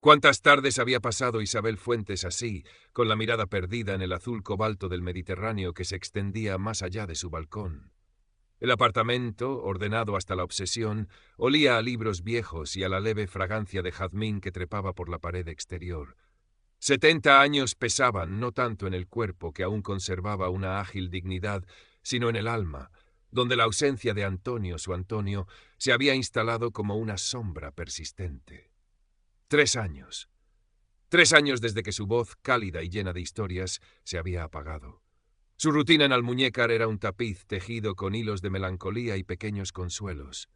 ¿Cuántas tardes había pasado Isabel Fuentes así, con la mirada perdida en el azul cobalto del Mediterráneo que se extendía más allá de su balcón? El apartamento, ordenado hasta la obsesión, olía a libros viejos y a la leve fragancia de jazmín que trepaba por la pared exterior. 70 años pesaban no tanto en el cuerpo, que aún conservaba una ágil dignidad, sino en el alma, donde la ausencia de Antonio, su Antonio, se había instalado como una sombra persistente. 3 años. 3 años desde que su voz, cálida y llena de historias, se había apagado. Su rutina en Almuñécar era un tapiz tejido con hilos de melancolía y pequeños consuelos.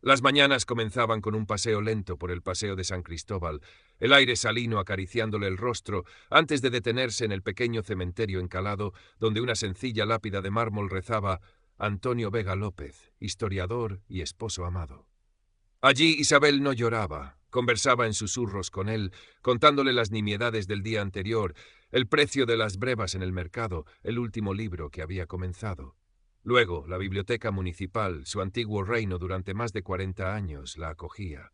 Las mañanas comenzaban con un paseo lento por el Paseo de San Cristóbal, el aire salino acariciándole el rostro, antes de detenerse en el pequeño cementerio encalado, donde una sencilla lápida de mármol rezaba: Antonio Vega López, historiador y esposo amado. Allí Isabel no lloraba, conversaba en susurros con él, contándole las nimiedades del día anterior, el precio de las brevas en el mercado, el último libro que había comenzado. Luego, la biblioteca municipal, su antiguo reino durante más de 40 años, la acogía.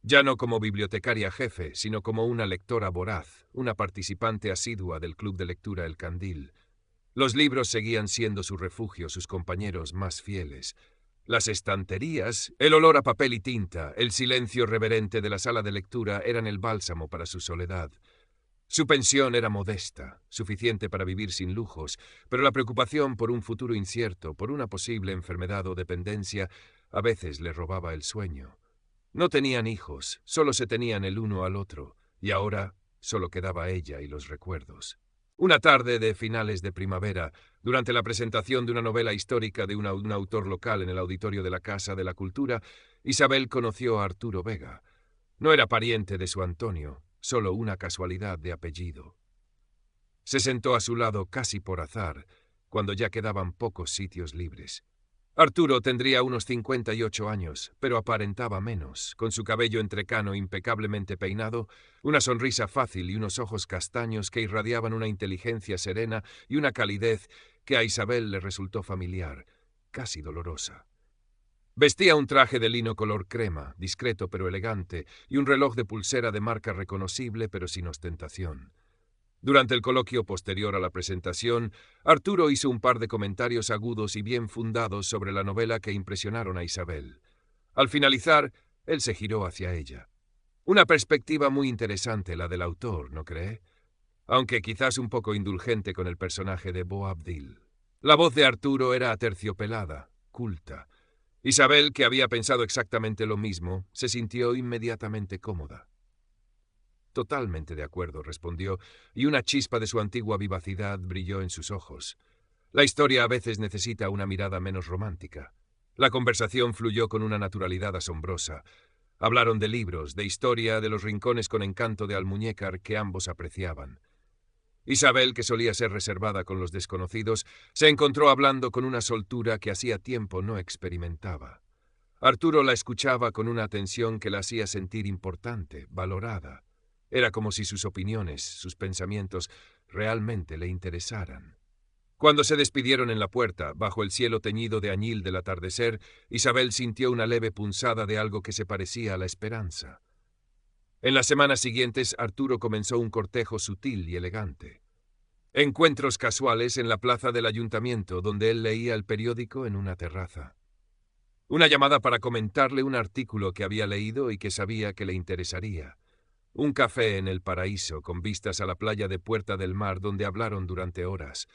Ya no como bibliotecaria jefe, sino como una lectora voraz, una participante asidua del club de lectura El Candil. Los libros seguían siendo su refugio, sus compañeros más fieles. Las estanterías, el olor a papel y tinta, el silencio reverente de la sala de lectura eran el bálsamo para su soledad. Su pensión era modesta, suficiente para vivir sin lujos, pero la preocupación por un futuro incierto, por una posible enfermedad o dependencia, a veces le robaba el sueño. No tenían hijos, solo se tenían el uno al otro, y ahora solo quedaba ella y los recuerdos. Una tarde de finales de primavera, durante la presentación de una novela histórica de un autor local en el auditorio de la Casa de la Cultura, Isabel conoció a Arturo Vega. No era pariente de su Antonio, solo una casualidad de apellido. Se sentó a su lado casi por azar, cuando ya quedaban pocos sitios libres. Arturo tendría unos 58 años, pero aparentaba menos, con su cabello entrecano impecablemente peinado, una sonrisa fácil y unos ojos castaños que irradiaban una inteligencia serena y una calidez que a Isabel le resultó familiar, casi dolorosa. Vestía un traje de lino color crema, discreto pero elegante, y un reloj de pulsera de marca reconocible pero sin ostentación. Durante el coloquio posterior a la presentación, Arturo hizo un par de comentarios agudos y bien fundados sobre la novela que impresionaron a Isabel. Al finalizar, él se giró hacia ella. Una perspectiva muy interesante la del autor, ¿no cree? Aunque quizás un poco indulgente con el personaje de Boabdil. La voz de Arturo era aterciopelada, culta. Isabel, que había pensado exactamente lo mismo, se sintió inmediatamente cómoda. Totalmente de acuerdo, respondió, y una chispa de su antigua vivacidad brilló en sus ojos. La historia a veces necesita una mirada menos romántica. La conversación fluyó con una naturalidad asombrosa. Hablaron de libros, de historia, de los rincones con encanto de Almuñécar que ambos apreciaban. Isabel, que solía ser reservada con los desconocidos, se encontró hablando con una soltura que hacía tiempo no experimentaba. Arturo la escuchaba con una atención que la hacía sentir importante, valorada. Era como si sus opiniones, sus pensamientos, realmente le interesaran. Cuando se despidieron en la puerta, bajo el cielo teñido de añil del atardecer, Isabel sintió una leve punzada de algo que se parecía a la esperanza. En las semanas siguientes, Arturo comenzó un cortejo sutil y elegante. Encuentros casuales en la plaza del ayuntamiento, donde él leía el periódico en una terraza. Una llamada para comentarle un artículo que había leído y que sabía que le interesaría. Un café en el Paraíso, con vistas a la playa de Puerta del Mar, donde hablaron durante horas.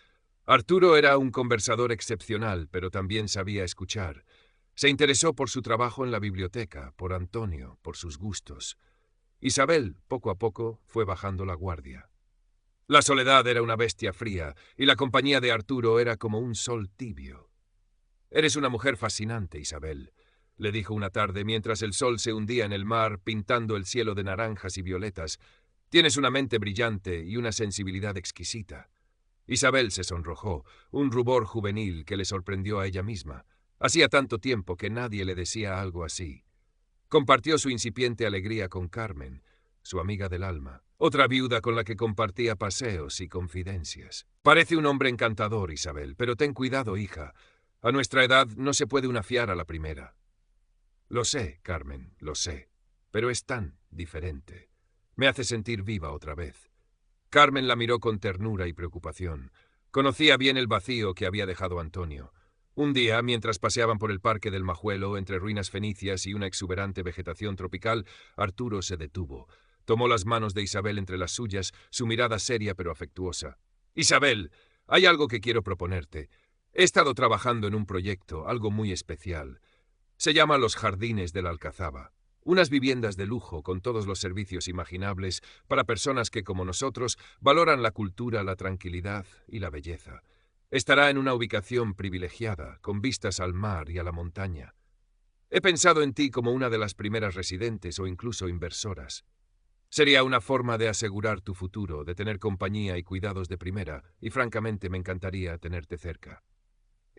Arturo era un conversador excepcional, pero también sabía escuchar. Se interesó por su trabajo en la biblioteca, por Antonio, por sus gustos. Isabel, poco a poco, fue bajando la guardia. La soledad era una bestia fría, y la compañía de Arturo era como un sol tibio. «Eres una mujer fascinante, Isabel», le dijo una tarde mientras el sol se hundía en el mar pintando el cielo de naranjas y violetas. «Tienes una mente brillante y una sensibilidad exquisita». Isabel se sonrojó, un rubor juvenil que le sorprendió a ella misma. Hacía tanto tiempo que nadie le decía algo así. Compartió su incipiente alegría con Carmen, su amiga del alma, otra viuda con la que compartía paseos y confidencias. «Parece un hombre encantador, Isabel, pero ten cuidado, hija. A nuestra edad no se puede una fiar a la primera». «Lo sé, Carmen, lo sé, pero es tan diferente. Me hace sentir viva otra vez. Carmen la miró con ternura y preocupación. Conocía bien el vacío que había dejado Antonio. Un día, mientras paseaban por el Parque del Majuelo, entre ruinas fenicias y una exuberante vegetación tropical, Arturo se detuvo. Tomó las manos de Isabel entre las suyas, su mirada seria pero afectuosa. «Isabel, hay algo que quiero proponerte. He estado trabajando en un proyecto, algo muy especial. Se llama Los Jardines de la Alcazaba. Unas viviendas de lujo con todos los servicios imaginables para personas que, como nosotros, valoran la cultura, la tranquilidad y la belleza. Estará en una ubicación privilegiada, con vistas al mar y a la montaña. He pensado en ti como una de las primeras residentes o incluso inversoras. Sería una forma de asegurar tu futuro, de tener compañía y cuidados de primera, y francamente me encantaría tenerte cerca».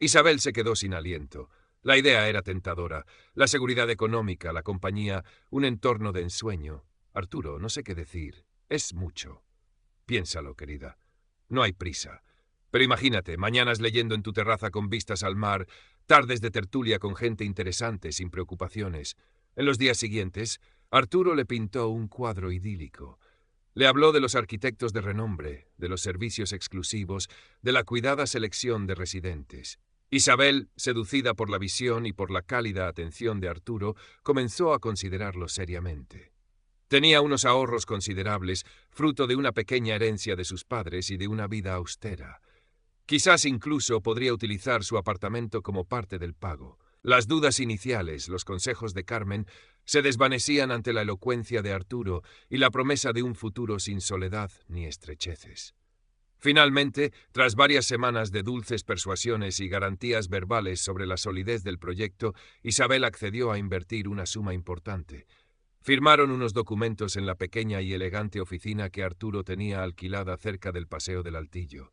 Isabel se quedó sin aliento. La idea era tentadora. La seguridad económica, la compañía, un entorno de ensueño. Arturo, no sé qué decir. Es mucho. Piénsalo, querida. No hay prisa. Pero imagínate, mañanas leyendo en tu terraza con vistas al mar, tardes de tertulia con gente interesante, sin preocupaciones. En los días siguientes, Arturo le pintó un cuadro idílico. Le habló de los arquitectos de renombre, de los servicios exclusivos, de la cuidada selección de residentes. Isabel, seducida por la visión y por la cálida atención de Arturo, comenzó a considerarlo seriamente. Tenía unos ahorros considerables, fruto de una pequeña herencia de sus padres y de una vida austera. Quizás incluso podría utilizar su apartamento como parte del pago. Las dudas iniciales, los consejos de Carmen, se desvanecían ante la elocuencia de Arturo y la promesa de un futuro sin soledad ni estrecheces. Finalmente, tras varias semanas de dulces persuasiones y garantías verbales sobre la solidez del proyecto, Isabel accedió a invertir una suma importante. Firmaron unos documentos en la pequeña y elegante oficina que Arturo tenía alquilada cerca del Paseo del Altillo.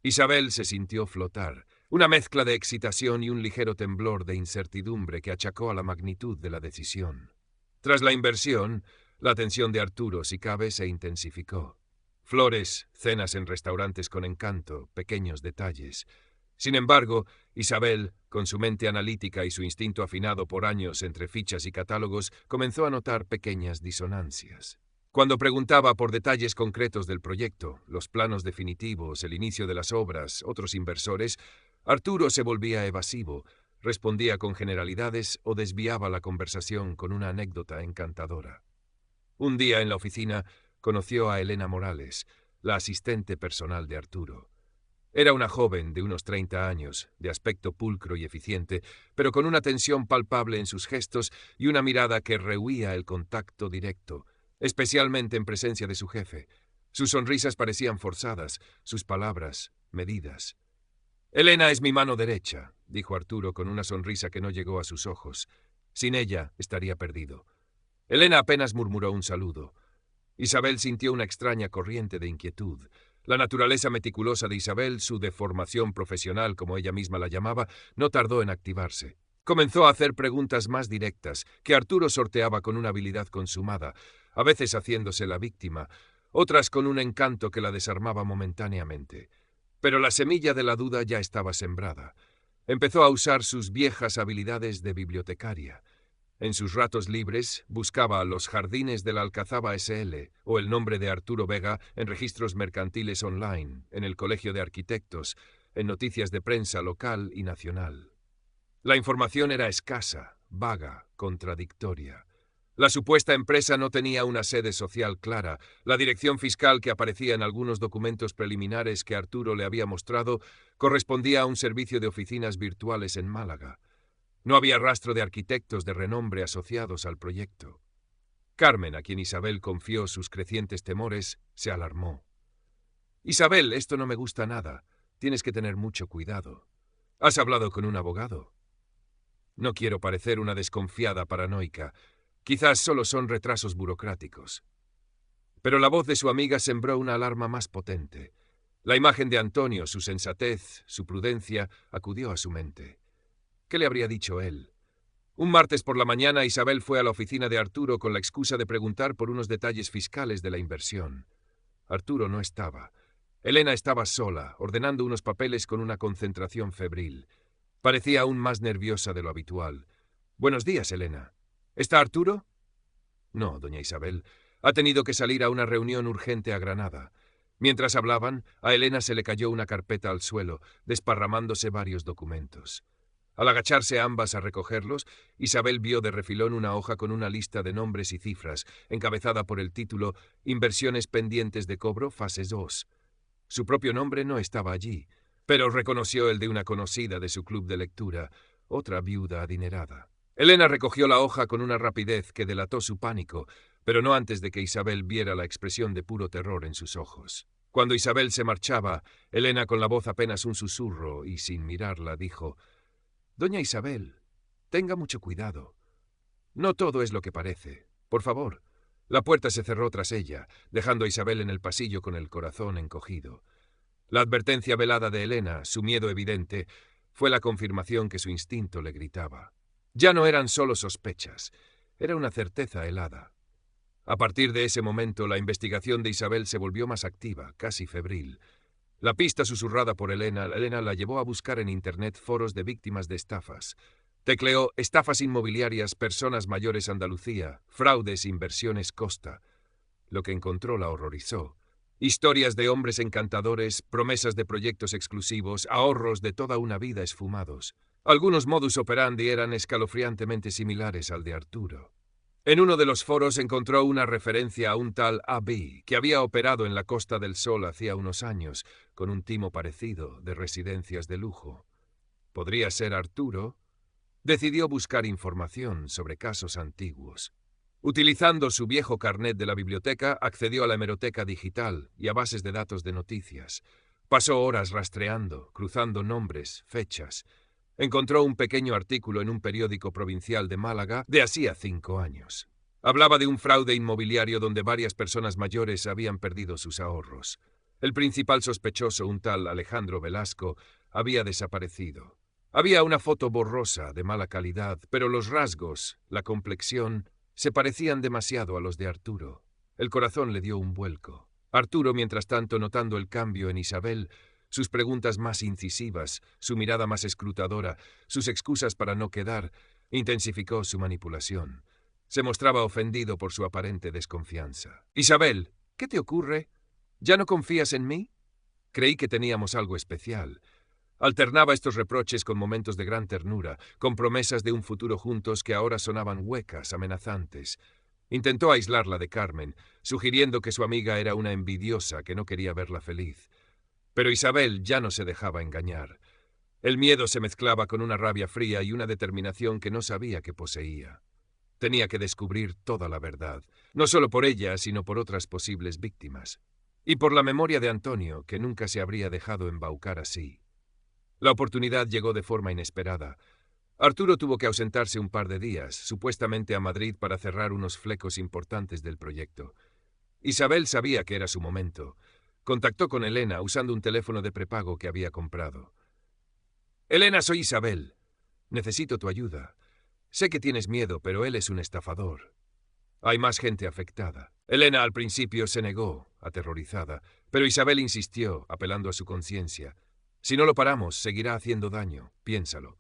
Isabel se sintió flotar, una mezcla de excitación y un ligero temblor de incertidumbre que achacó a la magnitud de la decisión. Tras la inversión, la tensión de Arturo, si cabe, se intensificó. Flores, cenas en restaurantes con encanto, pequeños detalles. Sin embargo, Isabel, con su mente analítica y su instinto afinado por años entre fichas y catálogos, comenzó a notar pequeñas disonancias. Cuando preguntaba por detalles concretos del proyecto, los planos definitivos, el inicio de las obras, otros inversores, Arturo se volvía evasivo, respondía con generalidades o desviaba la conversación con una anécdota encantadora. Un día en la oficina conoció a Elena Morales, la asistente personal de Arturo. Era una joven de unos 30 años, de aspecto pulcro y eficiente, pero con una tensión palpable en sus gestos y una mirada que rehuía el contacto directo, especialmente en presencia de su jefe. Sus sonrisas parecían forzadas, sus palabras medidas. «Elena es mi mano derecha», dijo Arturo con una sonrisa que no llegó a sus ojos. Sin ella estaría perdido. Elena apenas murmuró un saludo. Isabel sintió una extraña corriente de inquietud. La naturaleza meticulosa de Isabel, su deformación profesional, como ella misma la llamaba, no tardó en activarse. Comenzó a hacer preguntas más directas, que Arturo sorteaba con una habilidad consumada, a veces haciéndose la víctima, otras con un encanto que la desarmaba momentáneamente. Pero la semilla de la duda ya estaba sembrada. Empezó a usar sus viejas habilidades de bibliotecaria. En sus ratos libres buscaba Los Jardines de la Alcazaba S.L. o el nombre de Arturo Vega en registros mercantiles online, en el Colegio de Arquitectos, en noticias de prensa local y nacional. La información era escasa, vaga, contradictoria. La supuesta empresa no tenía una sede social clara. La dirección fiscal que aparecía en algunos documentos preliminares que Arturo le había mostrado correspondía a un servicio de oficinas virtuales en Málaga. No había rastro de arquitectos de renombre asociados al proyecto. Carmen, a quien Isabel confió sus crecientes temores, se alarmó. «Isabel, esto no me gusta nada. Tienes que tener mucho cuidado. ¿Has hablado con un abogado?» «No quiero parecer una desconfiada paranoica. Quizás solo son retrasos burocráticos». Pero la voz de su amiga sembró una alarma más potente. La imagen de Antonio, su sensatez, su prudencia, acudió a su mente. ¿Qué le habría dicho él? Un martes por la mañana Isabel fue a la oficina de Arturo con la excusa de preguntar por unos detalles fiscales de la inversión. Arturo no estaba. Elena estaba sola, ordenando unos papeles con una concentración febril. Parecía aún más nerviosa de lo habitual. «Buenos días, Elena. ¿Está Arturo?» «No, doña Isabel. Ha tenido que salir a una reunión urgente a Granada. Mientras hablaban, a Elena se le cayó una carpeta al suelo, desparramándose varios documentos. Al agacharse ambas a recogerlos, Isabel vio de refilón una hoja con una lista de nombres y cifras, encabezada por el título «Inversiones pendientes de cobro, fase 2». Su propio nombre no estaba allí, pero reconoció el de una conocida de su club de lectura, otra viuda adinerada. Elena recogió la hoja con una rapidez que delató su pánico, pero no antes de que Isabel viera la expresión de puro terror en sus ojos. Cuando Isabel se marchaba, Elena, con la voz apenas un susurro y sin mirarla, dijo: «Doña Isabel, tenga mucho cuidado. No todo es lo que parece. Por favor». La puerta se cerró tras ella, dejando a Isabel en el pasillo con el corazón encogido. La advertencia velada de Elena, su miedo evidente, fue la confirmación que su instinto le gritaba. Ya no eran solo sospechas, era una certeza helada. A partir de ese momento, la investigación de Isabel se volvió más activa, casi febril. La pista susurrada por Elena la llevó a buscar en Internet foros de víctimas de estafas. Tecleó «estafas inmobiliarias, personas mayores Andalucía, fraudes, inversiones Costa». Lo que encontró la horrorizó. Historias de hombres encantadores, promesas de proyectos exclusivos, ahorros de toda una vida esfumados. Algunos modus operandi eran escalofriantemente similares al de Arturo. En uno de los foros encontró una referencia a un tal A.B., que había operado en la Costa del Sol hacía unos años, con un timo parecido de residencias de lujo. ¿Podría ser Arturo? Decidió buscar información sobre casos antiguos. Utilizando su viejo carnet de la biblioteca, accedió a la hemeroteca digital y a bases de datos de noticias. Pasó horas rastreando, cruzando nombres, fechas. Encontró un pequeño artículo en un periódico provincial de Málaga de hacía 5 años. Hablaba de un fraude inmobiliario donde varias personas mayores habían perdido sus ahorros. El principal sospechoso, un tal Alejandro Velasco, había desaparecido. Había una foto borrosa, de mala calidad, pero los rasgos, la complexión, se parecían demasiado a los de Arturo. El corazón le dio un vuelco. Arturo, mientras tanto, notando el cambio en Isabel, sus preguntas más incisivas, su mirada más escrutadora, sus excusas para no quedar, intensificó su manipulación. Se mostraba ofendido por su aparente desconfianza. «Isabel, ¿qué te ocurre? ¿Ya no confías en mí? Creí que teníamos algo especial». Alternaba estos reproches con momentos de gran ternura, con promesas de un futuro juntos que ahora sonaban huecas, amenazantes. Intentó aislarla de Carmen, sugiriendo que su amiga era una envidiosa que no quería verla feliz. Pero Isabel ya no se dejaba engañar. El miedo se mezclaba con una rabia fría y una determinación que no sabía que poseía. Tenía que descubrir toda la verdad, no solo por ella, sino por otras posibles víctimas. Y por la memoria de Antonio, que nunca se habría dejado embaucar así. La oportunidad llegó de forma inesperada. Arturo tuvo que ausentarse un par de días, supuestamente a Madrid, para cerrar unos flecos importantes del proyecto. Isabel sabía que era su momento. Contactó con Elena usando un teléfono de prepago que había comprado. «Elena, soy Isabel. Necesito tu ayuda. Sé que tienes miedo, pero él es un estafador. Hay más gente afectada». Elena al principio se negó, aterrorizada, pero Isabel insistió, apelando a su conciencia. «Si no lo paramos, seguirá haciendo daño. Piénsalo».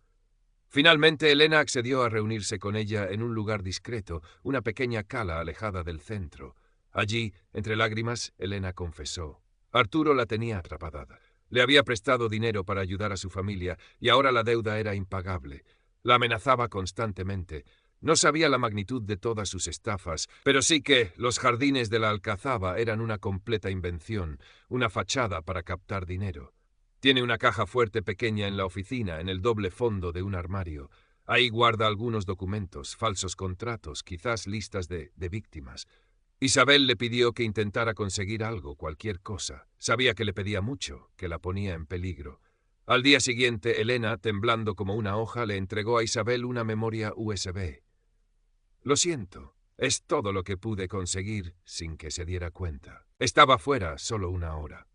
Finalmente, Elena accedió a reunirse con ella en un lugar discreto, una pequeña cala alejada del centro. Allí, entre lágrimas, Elena confesó. Arturo la tenía atrapada. Le había prestado dinero para ayudar a su familia y ahora la deuda era impagable. La amenazaba constantemente. No sabía la magnitud de todas sus estafas, pero sí que los jardines de la Alcazaba eran una completa invención, una fachada para captar dinero. Tiene una caja fuerte pequeña en la oficina, en el doble fondo de un armario. Ahí guarda algunos documentos, falsos contratos, quizás listas de víctimas. Isabel le pidió que intentara conseguir algo, cualquier cosa. Sabía que le pedía mucho, que la ponía en peligro. Al día siguiente, Elena, temblando como una hoja, le entregó a Isabel una memoria USB. «Lo siento, es todo lo que pude conseguir sin que se diera cuenta. Estaba fuera solo 1 hora».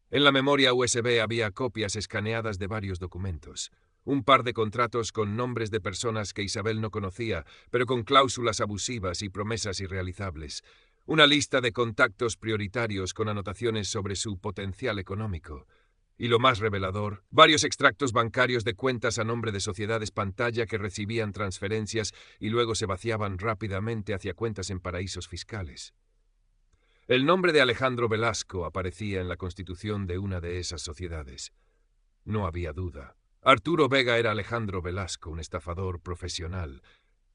En la memoria USB había copias escaneadas de varios documentos. Un par de contratos con nombres de personas que Isabel no conocía, pero con cláusulas abusivas y promesas irrealizables. Una lista de contactos prioritarios con anotaciones sobre su potencial económico. Y lo más revelador, varios extractos bancarios de cuentas a nombre de sociedades pantalla que recibían transferencias y luego se vaciaban rápidamente hacia cuentas en paraísos fiscales. El nombre de Alejandro Velasco aparecía en la constitución de una de esas sociedades. No había duda. Arturo Vega era Alejandro Velasco, un estafador profesional.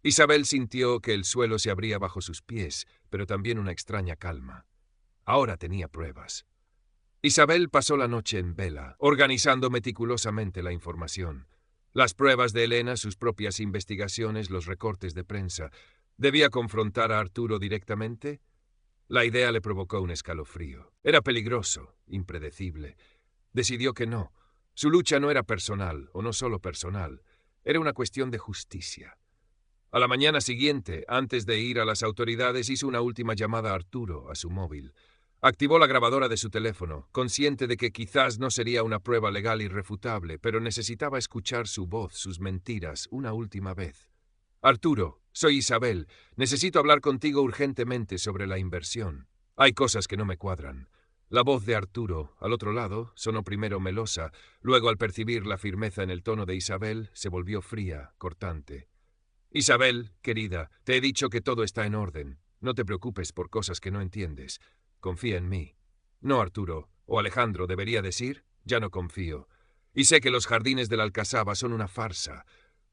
Isabel sintió que el suelo se abría bajo sus pies, pero también una extraña calma. Ahora tenía pruebas. Isabel pasó la noche en vela, organizando meticulosamente la información. Las pruebas de Elena, sus propias investigaciones, los recortes de prensa. ¿Debía confrontar a Arturo directamente? La idea le provocó un escalofrío. Era peligroso, impredecible. Decidió que no. Su lucha no era personal, o no solo personal. Era una cuestión de justicia. A la mañana siguiente, antes de ir a las autoridades, hizo una última llamada a Arturo, a su móvil. Activó la grabadora de su teléfono, consciente de que quizás no sería una prueba legal irrefutable, pero necesitaba escuchar su voz, sus mentiras, una última vez. Arturo, soy Isabel. Necesito hablar contigo urgentemente sobre la inversión. Hay cosas que no me cuadran. La voz de Arturo, al otro lado, sonó primero melosa, luego al percibir la firmeza en el tono de Isabel, se volvió fría, cortante. Isabel, querida, te he dicho que todo está en orden. No te preocupes por cosas que no entiendes. Confía en mí. No, Arturo, o Alejandro debería decir, ya no confío. Y sé que los jardines de la Alcazaba son una farsa.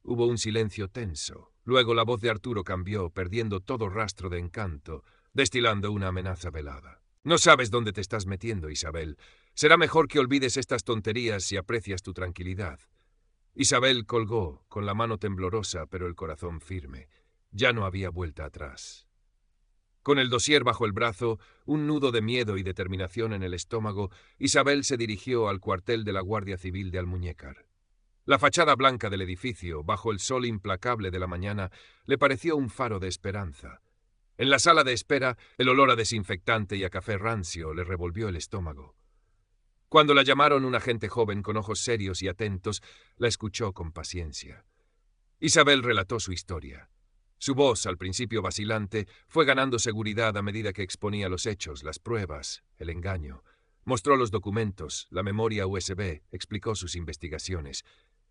Hubo un silencio tenso. Luego la voz de Arturo cambió, perdiendo todo rastro de encanto, destilando una amenaza velada. No sabes dónde te estás metiendo, Isabel. Será mejor que olvides estas tonterías si aprecias tu tranquilidad. Isabel colgó, con la mano temblorosa pero el corazón firme. Ya no había vuelta atrás. Con el dossier bajo el brazo, un nudo de miedo y determinación en el estómago, Isabel se dirigió al cuartel de la Guardia Civil de Almuñécar. La fachada blanca del edificio, bajo el sol implacable de la mañana, le pareció un faro de esperanza. En la sala de espera, el olor a desinfectante y a café rancio le revolvió el estómago. Cuando la llamaron, un agente joven con ojos serios y atentos la escuchó con paciencia. Isabel relató su historia. Su voz, al principio vacilante, fue ganando seguridad a medida que exponía los hechos, las pruebas, el engaño. Mostró los documentos, la memoria USB, explicó sus investigaciones.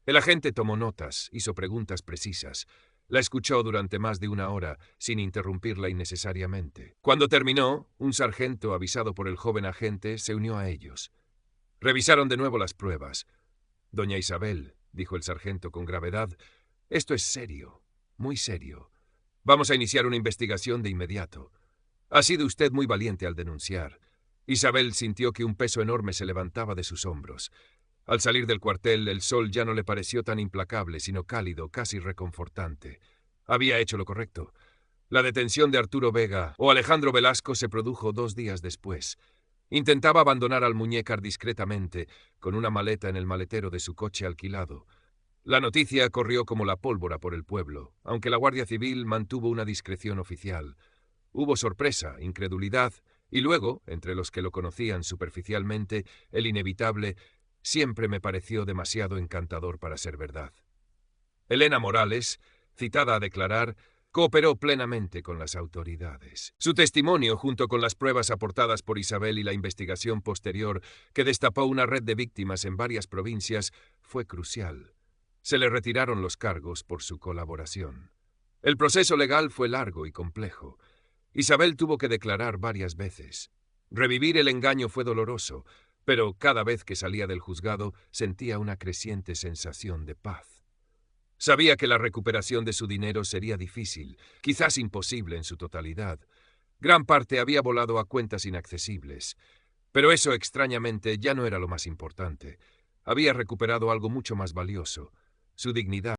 El agente tomó notas, hizo preguntas precisas. La escuchó durante más de una hora, sin interrumpirla innecesariamente. Cuando terminó, un sargento, avisado por el joven agente, se unió a ellos. Revisaron de nuevo las pruebas. Doña Isabel, dijo el sargento con gravedad, esto es serio, muy serio. Vamos a iniciar una investigación de inmediato. Ha sido usted muy valiente al denunciar. Isabel sintió que un peso enorme se levantaba de sus hombros. Al salir del cuartel, el sol ya no le pareció tan implacable, sino cálido, casi reconfortante. Había hecho lo correcto. La detención de Arturo Vega o Alejandro Velasco se produjo 2 días después. Intentaba abandonar Almuñécar discretamente, con una maleta en el maletero de su coche alquilado. La noticia corrió como la pólvora por el pueblo, aunque la Guardia Civil mantuvo una discreción oficial. Hubo sorpresa, incredulidad, y luego, entre los que lo conocían superficialmente, el inevitable, siempre me pareció demasiado encantador para ser verdad. Elena Morales, citada a declarar, cooperó plenamente con las autoridades. Su testimonio, junto con las pruebas aportadas por Isabel y la investigación posterior, que destapó una red de víctimas en varias provincias, fue crucial. Se le retiraron los cargos por su colaboración. El proceso legal fue largo y complejo. Isabel tuvo que declarar varias veces. Revivir el engaño fue doloroso, pero cada vez que salía del juzgado sentía una creciente sensación de paz. Sabía que la recuperación de su dinero sería difícil, quizás imposible en su totalidad. Gran parte había volado a cuentas inaccesibles. Pero eso, extrañamente, ya no era lo más importante. Había recuperado algo mucho más valioso: su dignidad.